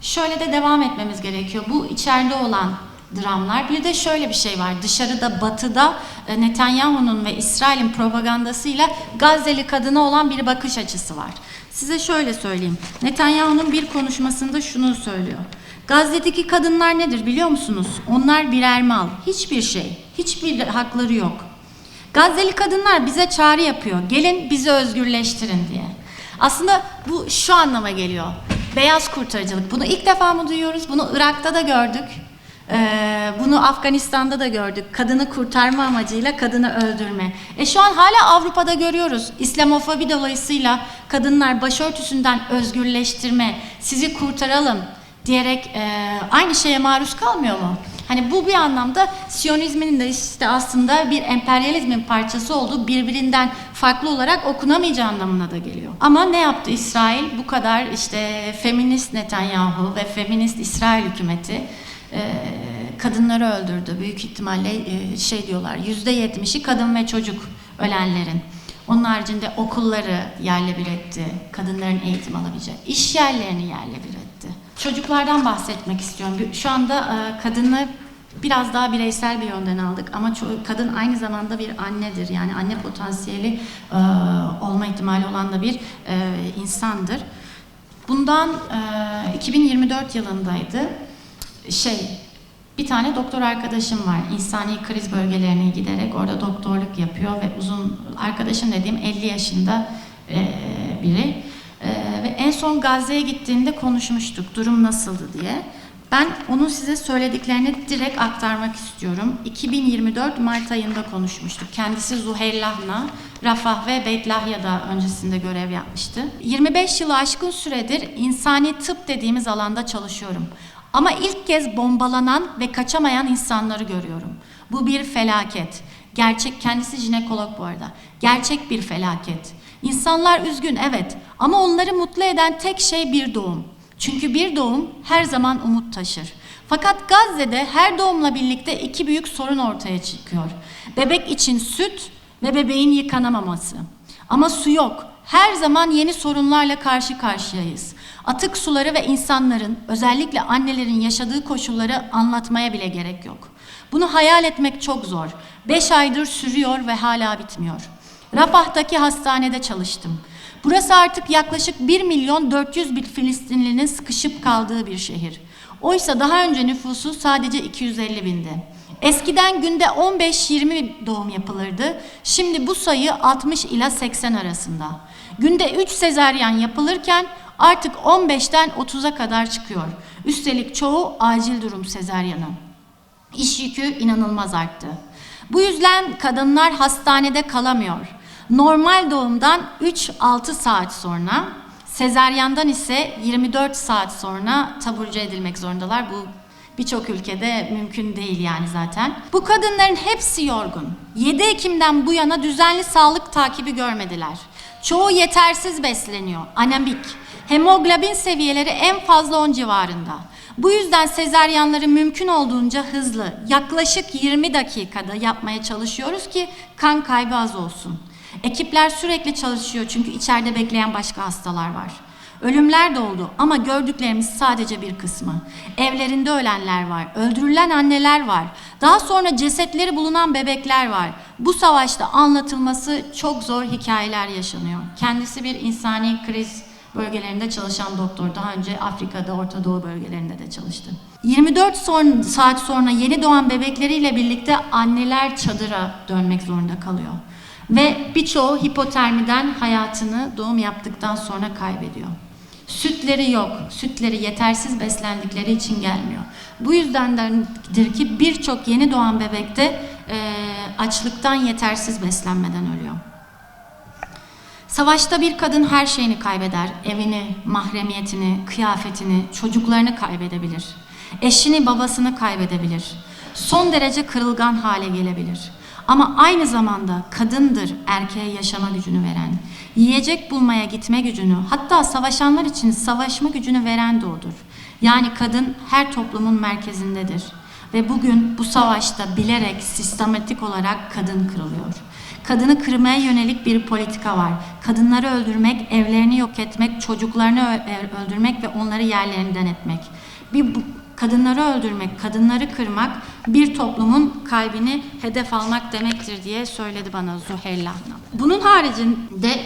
şöyle de devam etmemiz gerekiyor. Bu içeride olan dramlar. Bir de şöyle bir şey var. Dışarıda, batıda Netanyahu'nun ve İsrail'in propagandasıyla Gazze'li kadına olan bir bakış açısı var. Size şöyle söyleyeyim. Netanyahu'nun bir konuşmasında şunu söylüyor. Gazze'deki kadınlar nedir biliyor musunuz? Onlar birer mal. Hiçbir şey. Hiçbir hakları yok. Gazze'li kadınlar bize çağrı yapıyor. Gelin bizi özgürleştirin diye. Aslında bu şu anlama geliyor. Beyaz kurtarıcılık. Bunu ilk defa mı duyuyoruz? Bunu Irak'ta da gördük. Bunu Afganistan'da da gördük. Kadını kurtarma amacıyla kadını öldürme. Şu an hala Avrupa'da görüyoruz. İslamofobi dolayısıyla kadınlar başörtüsünden özgürleştirme, sizi kurtaralım diyerek aynı şeye maruz kalmıyor mu? Hani bu bir anlamda Siyonizmin de işte aslında bir emperyalizmin parçası olduğu, birbirinden farklı olarak okunamayacağı anlamına da geliyor. Ama ne yaptı İsrail? Bu kadar işte feminist Netanyahu ve feminist İsrail hükümeti kadınları öldürdü. Büyük ihtimalle şey diyorlar, %70'i kadın ve çocuk ölenlerin. Onun haricinde okulları yerle bir etti. Kadınların eğitim alabileceği. İş yerlerini yerle bir etti. Çocuklardan bahsetmek istiyorum. Şu anda kadını biraz daha bireysel bir yönden aldık ama kadın aynı zamanda bir annedir. Yani anne potansiyeli olma ihtimali olan da bir insandır. Bundan 2024 yılındaydı. Bir tane doktor arkadaşım var. İnsani kriz bölgelerine giderek orada doktorluk yapıyor ve arkadaşım dediğim 50 yaşında biri. Ve en son Gazze'ye gittiğinde konuşmuştuk durum nasıldı diye. Ben onun size söylediklerini direkt aktarmak istiyorum. 2024 Mart ayında konuşmuştuk. Kendisi Zuheyla'na, Rafah ve Beit Lahya'da öncesinde görev yapmıştı. 25 yılı aşkın süredir insani tıp dediğimiz alanda çalışıyorum. Ama ilk kez bombalanan ve kaçamayan insanları görüyorum. Bu bir felaket. Kendisi jinekolog bu arada. Gerçek bir felaket. İnsanlar üzgün, evet, ama onları mutlu eden tek şey bir doğum. Çünkü bir doğum her zaman umut taşır. Fakat Gazze'de her doğumla birlikte iki büyük sorun ortaya çıkıyor. Bebek için süt ve bebeğin yıkanamaması. Ama su yok. Her zaman yeni sorunlarla karşı karşıyayız. Atık suları ve insanların, özellikle annelerin yaşadığı koşulları anlatmaya bile gerek yok. Bunu hayal etmek çok zor. 5 aydır sürüyor ve hala bitmiyor. Rafah'taki hastanede çalıştım. Burası artık yaklaşık 1.400.000 Filistinlinin sıkışıp kaldığı bir şehir. Oysa daha önce nüfusu sadece 250.000'di. Eskiden günde 15-20 doğum yapılırdı. Şimdi bu sayı 60 ila 80 arasında. Günde 3 sezaryen yapılırken artık 15'ten 30'a kadar çıkıyor. Üstelik çoğu acil durum sezaryanı. İş yükü inanılmaz arttı. Bu yüzden kadınlar hastanede kalamıyor. Normal doğumdan 3-6 saat sonra, sezaryandan ise 24 saat sonra taburcu edilmek zorundalar. Bu birçok ülkede mümkün değil yani zaten. Bu kadınların hepsi yorgun. 7 Ekim'den bu yana düzenli sağlık takibi görmediler. Çoğu yetersiz besleniyor, anemik. Hemoglobin seviyeleri en fazla 10 civarında. Bu yüzden sezaryenleri mümkün olduğunca hızlı, yaklaşık 20 dakikada yapmaya çalışıyoruz ki kan kaybı az olsun. Ekipler sürekli çalışıyor çünkü içeride bekleyen başka hastalar var. Ölümler de oldu ama gördüklerimiz sadece bir kısmı. Evlerinde ölenler var, öldürülen anneler var. Daha sonra cesetleri bulunan bebekler var. Bu savaşta anlatılması çok zor hikayeler yaşanıyor. Kendisi bir insani kriz bölgelerinde çalışan doktor. Daha önce Afrika'da, Orta Doğu bölgelerinde de çalıştı. 24 saat sonra yeni doğan bebekleriyle birlikte anneler çadıra dönmek zorunda kalıyor. Ve birçoğu hipotermiden hayatını doğum yaptıktan sonra kaybediyor. Sütleri yok, sütleri yetersiz beslendikleri için gelmiyor. Bu yüzdendir ki birçok yeni doğan bebek de açlıktan, yetersiz beslenmeden ölüyor. Savaşta bir kadın her şeyini kaybeder. Evini, mahremiyetini, kıyafetini, çocuklarını kaybedebilir. Eşini, babasını kaybedebilir. Son derece kırılgan hale gelebilir. Ama aynı zamanda kadındır erkeğe yaşama gücünü veren, yiyecek bulmaya gitme gücünü, hatta savaşanlar için savaşma gücünü veren de odur. Yani kadın her toplumun merkezindedir. Ve bugün bu savaşta bilerek, sistematik olarak kadın kırılıyor. Kadını kırmaya yönelik bir politika var. Kadınları öldürmek, evlerini yok etmek, çocuklarını öldürmek ve onları yerlerinden etmek. Kadınları öldürmek, kadınları kırmak bir toplumun kalbini hedef almak demektir diye söyledi bana Zuheyla. Bunun haricinde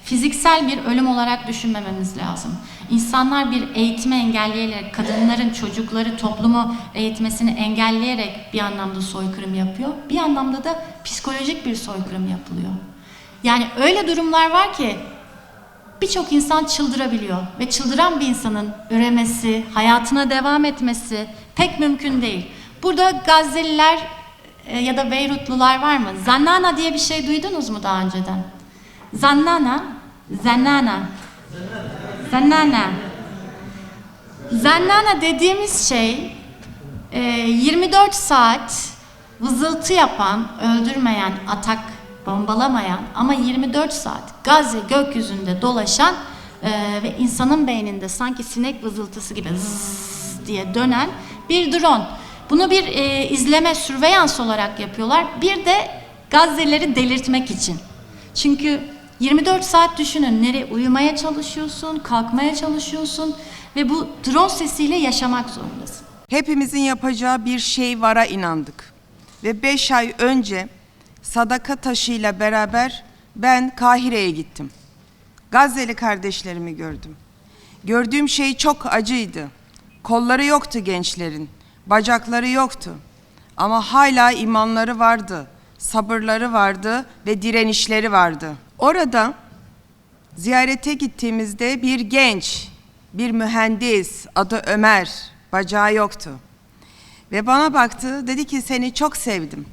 fiziksel bir ölüm olarak düşünmememiz lazım. İnsanlar bir eğitimi engelleyerek, kadınların, çocukları, toplumu eğitmesini engelleyerek bir anlamda soykırım yapıyor. Bir anlamda da psikolojik bir soykırım yapılıyor. Yani öyle durumlar var ki birçok insan çıldırabiliyor ve çıldıran bir insanın üremesi, hayatına devam etmesi pek mümkün değil. Burada Gazze'liler ya da Beyrutlular var mı? Zannana diye bir şey duydunuz mu daha önceden? Zannana. Zannana dediğimiz şey 24 saat vızıltı yapan, öldürmeyen, bombalamayan ama 24 saat Gazze gökyüzünde dolaşan ve insanın beyninde sanki sinek vızıltısı gibi zzz diye dönen bir drone. Bunu bir izleme, sürveyans olarak yapıyorlar. Bir de Gazze'leri delirtmek için. Çünkü 24 saat düşünün, nereye uyumaya çalışıyorsun, kalkmaya çalışıyorsun ve bu drone sesiyle yaşamak zorundasın. Hepimizin yapacağı bir şey vara inandık. Ve 5 ay önce sadaka taşıyla beraber ben Kahire'ye gittim. Gazze'li kardeşlerimi gördüm. Gördüğüm şey çok acıydı. Kolları yoktu gençlerin, bacakları yoktu. Ama hala imanları vardı, sabırları vardı ve direnişleri vardı. Orada ziyarete gittiğimizde bir genç, bir mühendis, adı Ömer, bacağı yoktu. Ve bana baktı, dedi ki seni çok sevdim.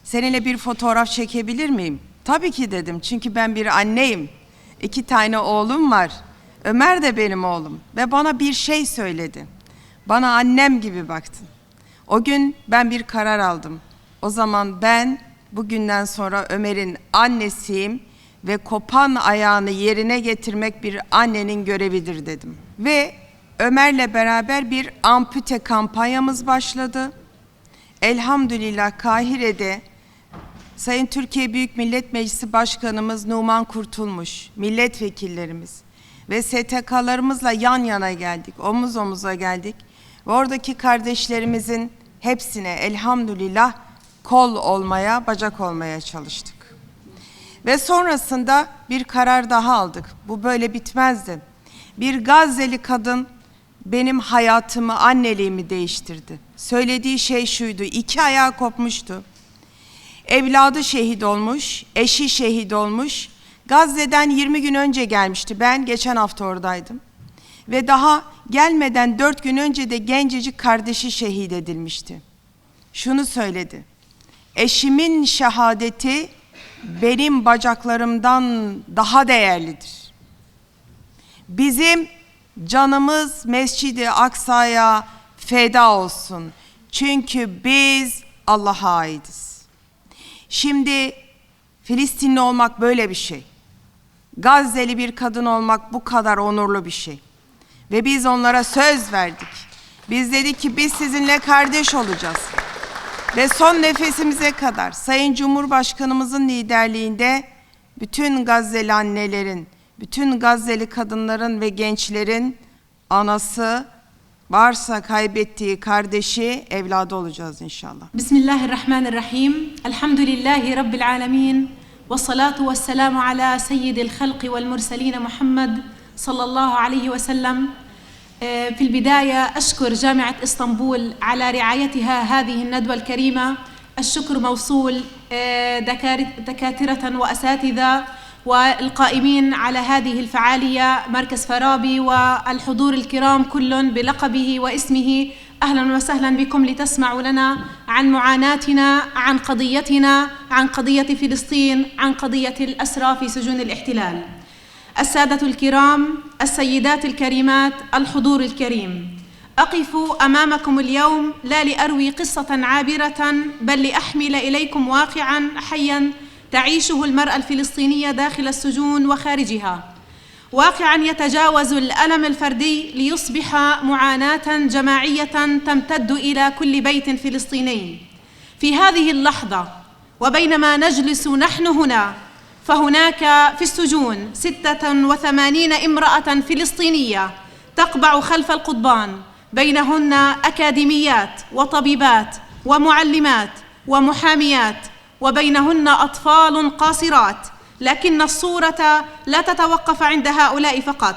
Seninle bir fotoğraf çekebilir miyim? Tabii ki dedim, çünkü ben bir anneyim. 2 tane oğlum var. Ömer de benim oğlum ve bana bir şey söyledi. Bana annem gibi baktın. O gün ben bir karar aldım. O zaman ben bugünden sonra Ömer'in annesiyim ve kopan ayağını yerine getirmek bir annenin görevidir dedim. Ve Ömer'le beraber bir ampute kampanyamız başladı. Elhamdülillah Kahire'de Sayın Türkiye Büyük Millet Meclisi Başkanımız Numan Kurtulmuş, milletvekillerimiz ve STK'larımızla yan yana geldik, omuz omuza geldik. Ve oradaki kardeşlerimizin hepsine elhamdülillah kol olmaya, bacak olmaya çalıştık. Ve sonrasında bir karar daha aldık. Bu böyle bitmezdi. Bir Gazze'li kadın benim hayatımı, anneliğimi değiştirdi. Söylediği şey şuydu, 2 ayağı kopmuştu. Evladı şehit olmuş, eşi şehit olmuş. Gazze'den 20 gün önce gelmişti. Ben geçen hafta oradaydım. Ve daha gelmeden 4 gün önce de gencecik kardeşi şehit edilmişti. Şunu söyledi. Eşimin şehadeti benim bacaklarımdan daha değerlidir. Bizim canımız Mescid-i Aksa'ya feda olsun. Çünkü biz Allah'a aitiz. Şimdi Filistinli olmak böyle bir şey. Gazze'li bir kadın olmak bu kadar onurlu bir şey. Ve biz onlara söz verdik. Biz dedik ki biz sizinle kardeş olacağız. Ve son nefesimize kadar Sayın Cumhurbaşkanımızın liderliğinde bütün Gazze'li annelerin, bütün Gazze'li kadınların ve gençlerin anası, varsa kaybettiği kardeşi, evladı olacağız inşallah. Bismillahirrahmanirrahim. Elhamdülillahi Rabbil alemin. Ve salatu ve selamu ala seyyidil halqi vel murselin Muhammed sallallahu aleyhi ve sellem. في البداية أشكر جامعة إسطنبول على رعايتها هذه الندوة الكريمة. الشكر موصول دكاترة وأساتذة والقائمين على هذه الفعالية مركز فارابي والحضور الكرام كل بلقبه واسمه. أهلا وسهلا بكم لتسمعوا لنا عن معاناتنا، عن قضيتنا، عن قضية فلسطين، عن قضية الأسرى في سجون الاحتلال. السادة الكرام، السيدات الكريمات، الحضور الكريم، أقف أمامكم اليوم لا لأروي قصة عابرة بل لأحمل إليكم واقعا حيا تعيشه المرأة الفلسطينية داخل السجون وخارجها، واقعا يتجاوز الألم الفردي ليصبح معاناة جماعية تمتد إلى كل بيت فلسطيني. في هذه اللحظة وبينما نجلس نحن هنا فهناك في السجون 86 امرأة فلسطينية تقبع خلف القضبان، بينهن أكاديميات وطبيبات ومعلمات ومحاميات، وبينهن أطفال قاصرات، لكن الصورة لا تتوقف عند هؤلاء فقط.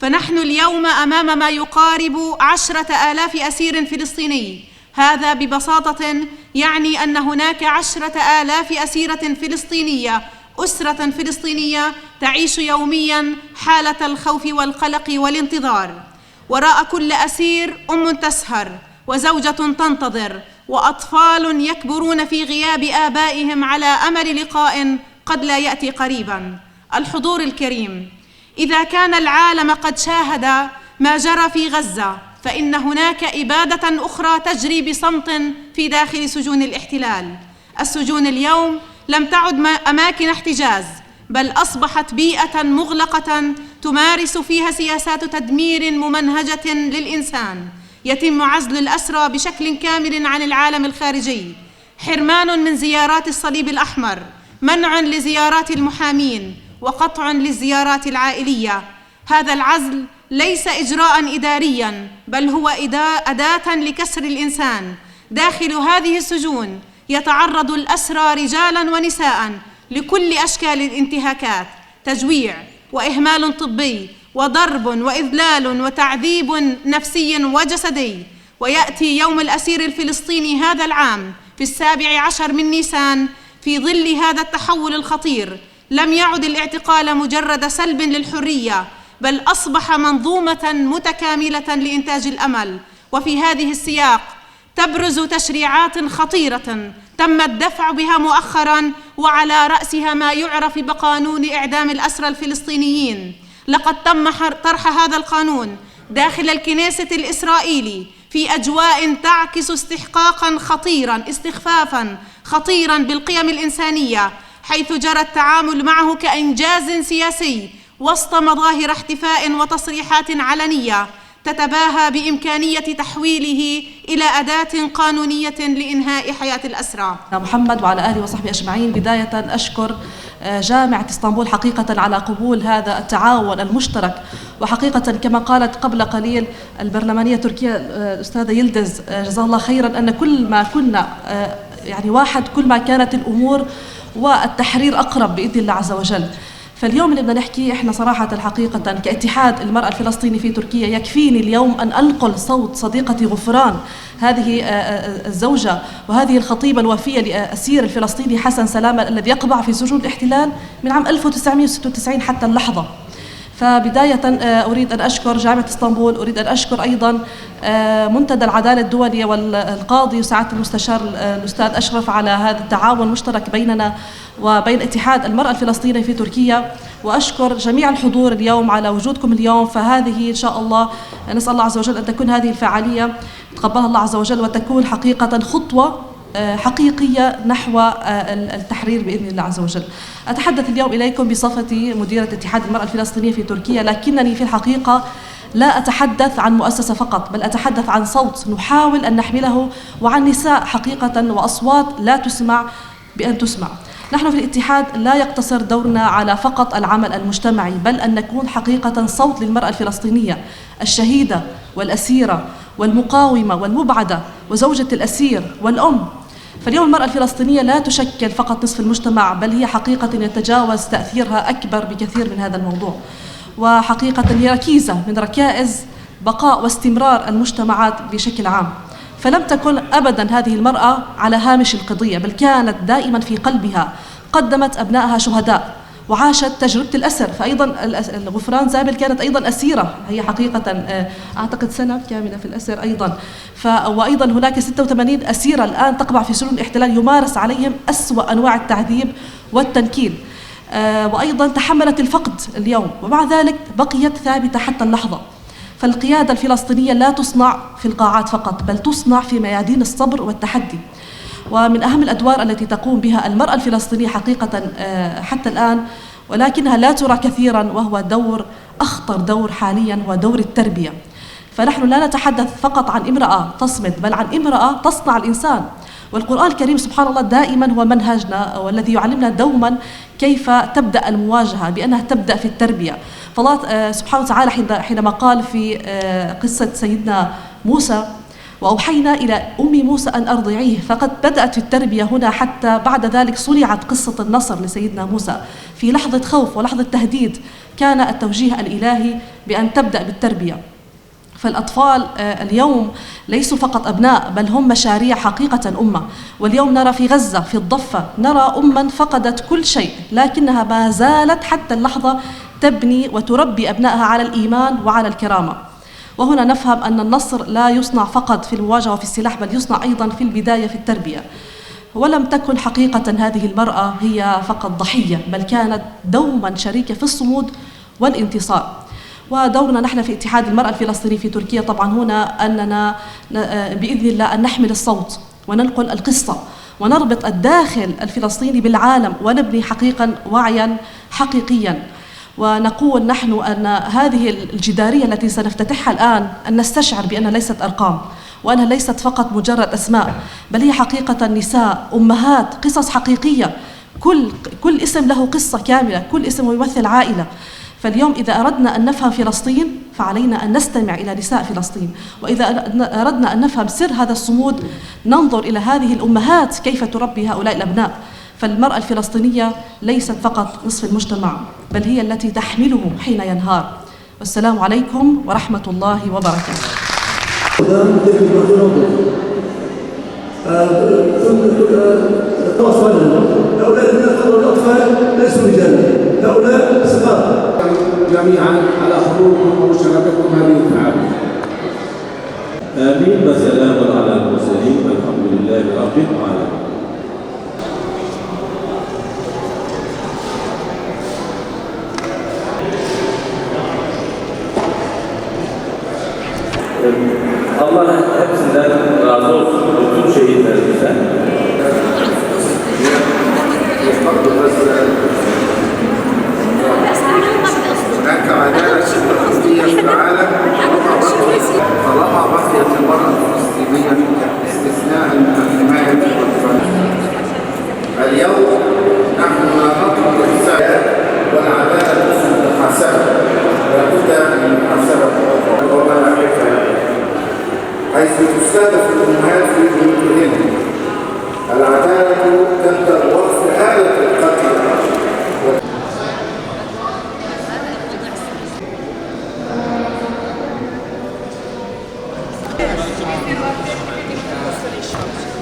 فنحن اليوم أمام ما يقارب 10,000 أسير فلسطيني. هذا ببساطة يعني أن هناك 10,000 أسيرة فلسطينية، أسرة فلسطينية تعيش يوميا حالة الخوف والقلق والانتظار. وراء كل أسير أم تسهر وزوجة تنتظر وأطفال يكبرون في غياب آبائهم على أمل لقاء قد لا يأتي قريبا. الحضور الكريم، إذا كان العالم قد شاهد ما جرى في غزة فإن هناك إبادة أخرى تجري بصمت في داخل سجون الاحتلال. السجون اليوم لم تعد أماكن احتجاز، بل أصبحت بيئة مغلقة تمارس فيها سياسات تدمير ممنهجة للإنسان. يتم عزل الأسرى بشكل كامل عن العالم الخارجي، حرمان من زيارات الصليب الأحمر، منع لزيارات المحامين، وقطع للزيارات العائلية. هذا العزل ليس إجراء إدارياً، بل هو أداة لكسر الإنسان. داخل هذه السجون يتعرض الأسرى رجالاً ونساءً لكل أشكال الانتهاكات، تجويع وإهمال طبي وضرب وإذلال وتعذيب نفسي وجسدي. ويأتي يوم الأسير الفلسطيني هذا العام في 17 من نيسان في ظل هذا التحول الخطير. لم يعد الاعتقال مجرد سلب للحرية، بل أصبح منظومة متكاملة لإنتاج الأمل. وفي هذه السياق تبرز تشريعات خطيرة تم الدفع بها مؤخراً، وعلى رأسها ما يعرف بقانون إعدام الأسرى الفلسطينيين. لقد تم طرح هذا القانون داخل الكنيسة الإسرائيلي في أجواء تعكس استخفافاً خطيراً بالقيم الإنسانية، حيث جرى التعامل معه كإنجاز سياسي وسط مظاهر احتفاء وتصريحات علنية تتباهى بإمكانية تحويله إلى أداة قانونية لإنهاء حياة الأسرى. محمد وعلى آله وصحبه أجمعين. بداية أشكر جامعة اسطنبول حقيقة على قبول هذا التعاون المشترك، وحقيقة كما قالت قبل قليل البرلمانية التركية الأستاذة يلدز جزاها الله خيرا، أن كل ما كنا يعني واحد، كل ما كانت الأمور والتحرير أقرب بإذن الله عز وجل. فاليوم اللي بدنا نحكي احنا صراحة حقيقة كاتحاد المرأة الفلسطيني في تركيا، يكفيني اليوم أن أنقل صوت صديقتي غفران، هذه الزوجة وهذه الخطيبة الوفية لأسير الفلسطيني حسن سلامة الذي يقبع في سجون الاحتلال من عام 1996 حتى اللحظة. فبداية أريد أن أشكر جامعة اسطنبول، أريد أن أشكر أيضا منتدى العدالة الدولية والقاضي وسعادة المستشار الأستاذ أشرف على هذا التعاون المشترك بيننا وبين اتحاد المرأة الفلسطينية في تركيا، وأشكر جميع الحضور اليوم على وجودكم اليوم. فهذه إن شاء الله نسأل الله عز وجل أن تكون هذه الفعالية تقبلها الله عز وجل، وتكون حقيقة خطوة حقيقية نحو التحرير بإذن الله عز وجل. أتحدث اليوم إليكم بصفتي مديرة اتحاد المرأة الفلسطينية في تركيا، لكنني في الحقيقة لا أتحدث عن مؤسسة فقط، بل أتحدث عن صوت نحاول أن نحمله، وعن نساء حقيقة وأصوات لا تسمع بأن تسمع. نحن في الاتحاد لا يقتصر دورنا على فقط العمل المجتمعي، بل أن نكون حقيقة صوت للمرأة الفلسطينية الشهيدة والأسيرة والمقاومة والمبعدة وزوجة الأسير والأم. فاليوم المرأة الفلسطينية لا تشكل فقط نصف المجتمع، بل هي حقيقة يتجاوز تأثيرها أكبر بكثير من هذا الموضوع، وحقيقة هي ركيزة من ركائز بقاء واستمرار المجتمعات بشكل عام. فلم تكن أبدا هذه المرأة على هامش القضية، بل كانت دائما في قلبها، قدمت أبنائها شهداء وعاشت تجربة الأسر. فأيضا غفران زابل كانت أيضا أسيرة، هي حقيقة أعتقد سنة كاملة في الأسر أيضا. وأيضا هناك 86 أسيرة الآن تقبع في سجون الاحتلال يمارس عليهم أسوأ أنواع التعذيب والتنكيل، وأيضا تحملت الفقد اليوم، ومع ذلك بقيت ثابتة حتى اللحظة. فالقيادة الفلسطينية لا تصنع في القاعات فقط، بل تصنع في ميادين الصبر والتحدي. ومن أهم الأدوار التي تقوم بها المرأة الفلسطينية حقيقة حتى الآن، ولكنها لا ترى كثيرا، وهو دور أخطر دور حاليا، هو دور التربية. فنحن لا نتحدث فقط عن امرأة تصمد، بل عن امرأة تصنع الإنسان. والقرآن الكريم سبحان الله دائما هو منهجنا، والذي يعلمنا دوما كيف تبدأ المواجهة، بأنها تبدأ في التربية. فالله سبحانه وتعالى حينما قال في قصة سيدنا موسى: وأوحينا إلى أم موسى أن أرضعيه، فقد بدأت في التربية هنا، حتى بعد ذلك صنعت قصة النصر لسيدنا موسى. في لحظة خوف ولحظة تهديد كان التوجيه الإلهي بأن تبدأ بالتربية. فالأطفال اليوم ليسوا فقط أبناء، بل هم مشاريع حقيقة أمة. واليوم نرى في غزة في الضفة، نرى أما فقدت كل شيء، لكنها ما زالت حتى اللحظة تبني وتربي أبنائها على الإيمان وعلى الكرامة. وهنا نفهم أن النصر لا يصنع فقط في المواجهة وفي السلاح، بل يصنع أيضا في البداية في التربية. ولم تكن حقيقة هذه المرأة هي فقط ضحية، بل كانت دوما شريكة في الصمود والانتصار. ودورنا نحن في اتحاد المرأة الفلسطيني في تركيا طبعا هنا أننا بإذن الله أن نحمل الصوت وننقل القصة ونربط الداخل الفلسطيني بالعالم ونبني حقيقا وعيا حقيقيا. ونقول نحن أن هذه الجدارية التي سنفتتحها الآن أن نستشعر بأنها ليست أرقام، وأنها ليست فقط مجرد أسماء، بل هي حقيقة نساء، أمهات، قصص حقيقية. كل اسم له قصة كاملة، كل اسم يمثل عائلة. فاليوم إذا أردنا أن نفهم فلسطين فعلينا أن نستمع إلى نساء فلسطين، وإذا أردنا أن نفهم سر هذا الصمود ننظر إلى هذه الأمهات كيف تربي هؤلاء الأبناء. فالمرأة الفلسطينية ليست فقط نصف المجتمع، بل هي التي تحمله حين ينهار. والسلام عليكم ورحمة الله وبركاته. هؤلاء الأطفال ليسوا رجالا، هؤلاء صغار. جميعا على حضوركم ومشاركتكم هذه الفعالية. آمين. وسلام على المرسلين والحمد لله رب العالمين. Allah hepsinden razı olsun. Bütün şehitlerimizden. هناك عدالة فلسطينية في العالم طالما بقيت المرأة الفلسطينية استثناء من الحماية والدفاع. اليوم نحن نطلب السعادة والعدالة في المحاسبة، لابد من المحاسبة والمعرفة، حيث تستهدف الأمهات في بيوتهن. العدالة تبدأ وقف آلة القتل. Installation.